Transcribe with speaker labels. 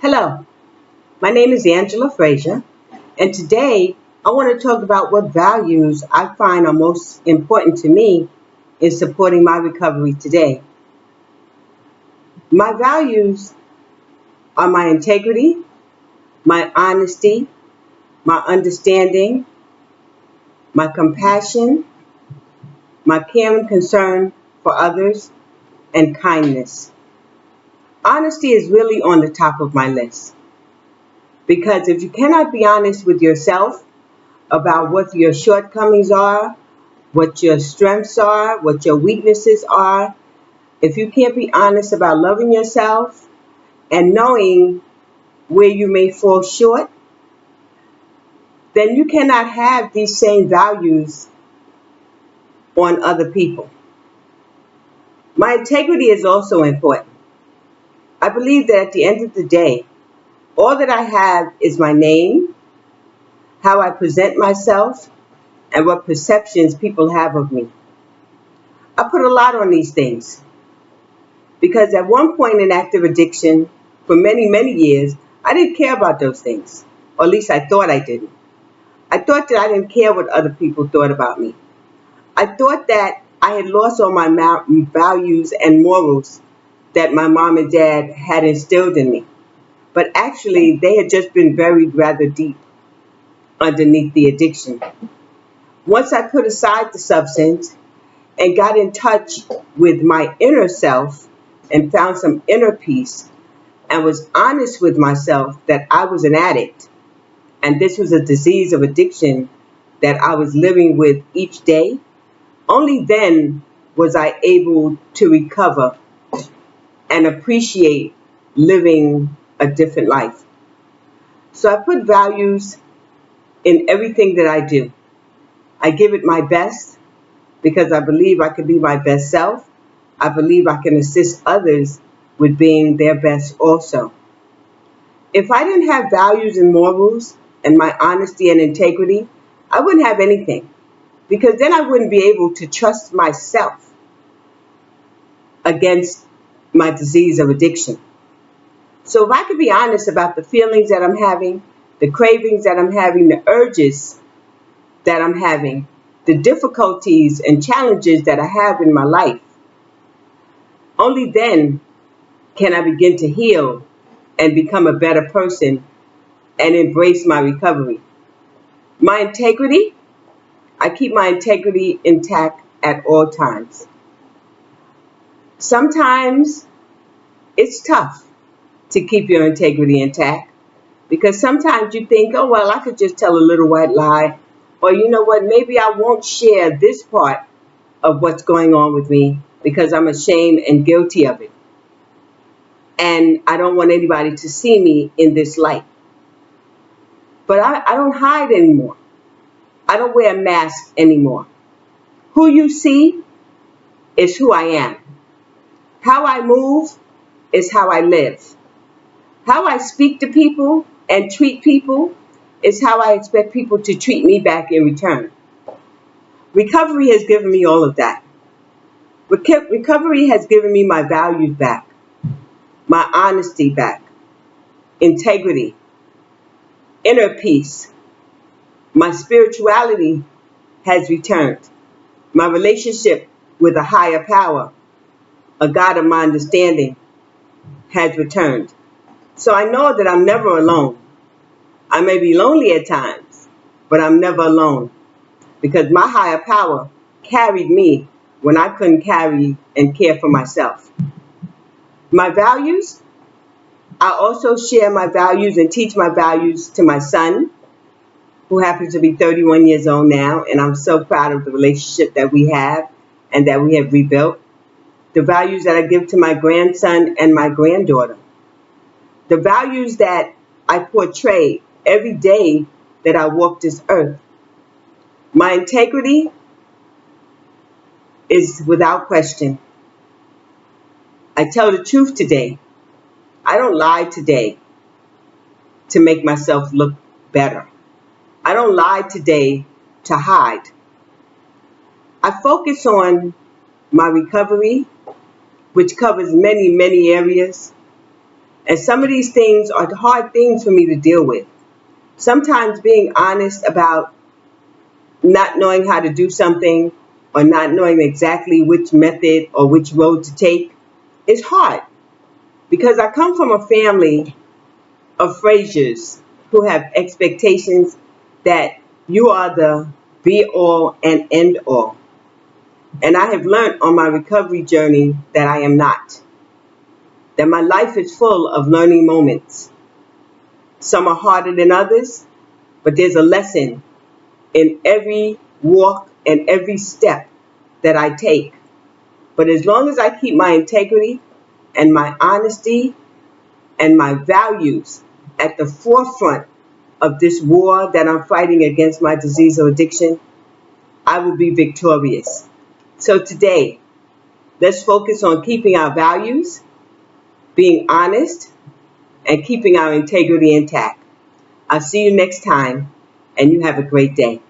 Speaker 1: Hello, my name is Angela Frazier, and today I want to talk about what values I find are most important to me in supporting my recovery today. My values are my integrity, my honesty, my understanding, my compassion, my care and concern for others, and kindness. Honesty is really on the top of my list because if you cannot be honest with yourself about what your shortcomings are, what your strengths are, what your weaknesses are, if you can't be honest about loving yourself and knowing where you may fall short, then you cannot have these same values on other people. My integrity is also important. I believe that at the end of the day, all that I have is my name, how I present myself, and what perceptions people have of me. I put a lot on these things because at one point in active addiction, for many, many years, I didn't care about those things. Or at least I thought I didn't. I thought that I didn't care what other people thought about me. I thought that I had lost all my values and morals that my mom and dad had instilled in me. But actually, they had just been buried rather deep underneath the addiction. Once I put aside the substance and got in touch with my inner self and found some inner peace and was honest with myself that I was an addict and this was a disease of addiction that I was living with each day, only then was I able to recover and appreciate living a different life. So I put values in everything that I do. I give it my best because I believe I can be my best self. I believe I can assist others with being their best also. If I didn't have values and morals and my honesty and integrity, I wouldn't have anything because then I wouldn't be able to trust myself against my disease of addiction. So if I could be honest about the feelings that I'm having, the cravings that I'm having, the urges that I'm having, the difficulties and challenges that I have in my life, only then can I begin to heal and become a better person and embrace my recovery. My integrity, I keep my integrity intact at all times. Sometimes it's tough to keep your integrity intact because sometimes you think, oh, well, I could just tell a little white lie. Or you know what, maybe I won't share this part of what's going on with me because I'm ashamed and guilty of it. And I don't want anybody to see me in this light. But I don't hide anymore. I don't wear a mask anymore. Who you see is who I am. How I move is how I live. How I speak to people and treat people is how I expect people to treat me back in return. Recovery has given me all of that. Recovery has given me my values back, my honesty back, integrity, inner peace. My spirituality has returned. My relationship with a higher power, a God of my understanding, has returned. So I know that I'm never alone. I may be lonely at times, but I'm never alone because my higher power carried me when I couldn't carry and care for myself. My values, I also share my values and teach my values to my son, who happens to be 31 years old now, and I'm so proud of the relationship that we have and that we have rebuilt. The values that I give to my grandson and my granddaughter. The values that I portray every day that I walk this earth. My integrity is without question. I tell the truth today. I don't lie today to make myself look better. I don't lie today to hide. I focus on my recovery, which covers many, many areas. And some of these things are hard things for me to deal with. Sometimes being honest about not knowing how to do something or not knowing exactly which method or which road to take is hard, because I come from a family of Frasers who have expectations that you are the be all and end all. And I have learned on my recovery journey that I am not. That my life is full of learning moments. Some are harder than others, but there's a lesson in every walk and every step that I take. But as long as I keep my integrity and my honesty and my values at the forefront of this war that I'm fighting against my disease or addiction, I will be victorious. So today, let's focus on keeping our values, being honest, and keeping our integrity intact. I'll see you next time, and you have a great day.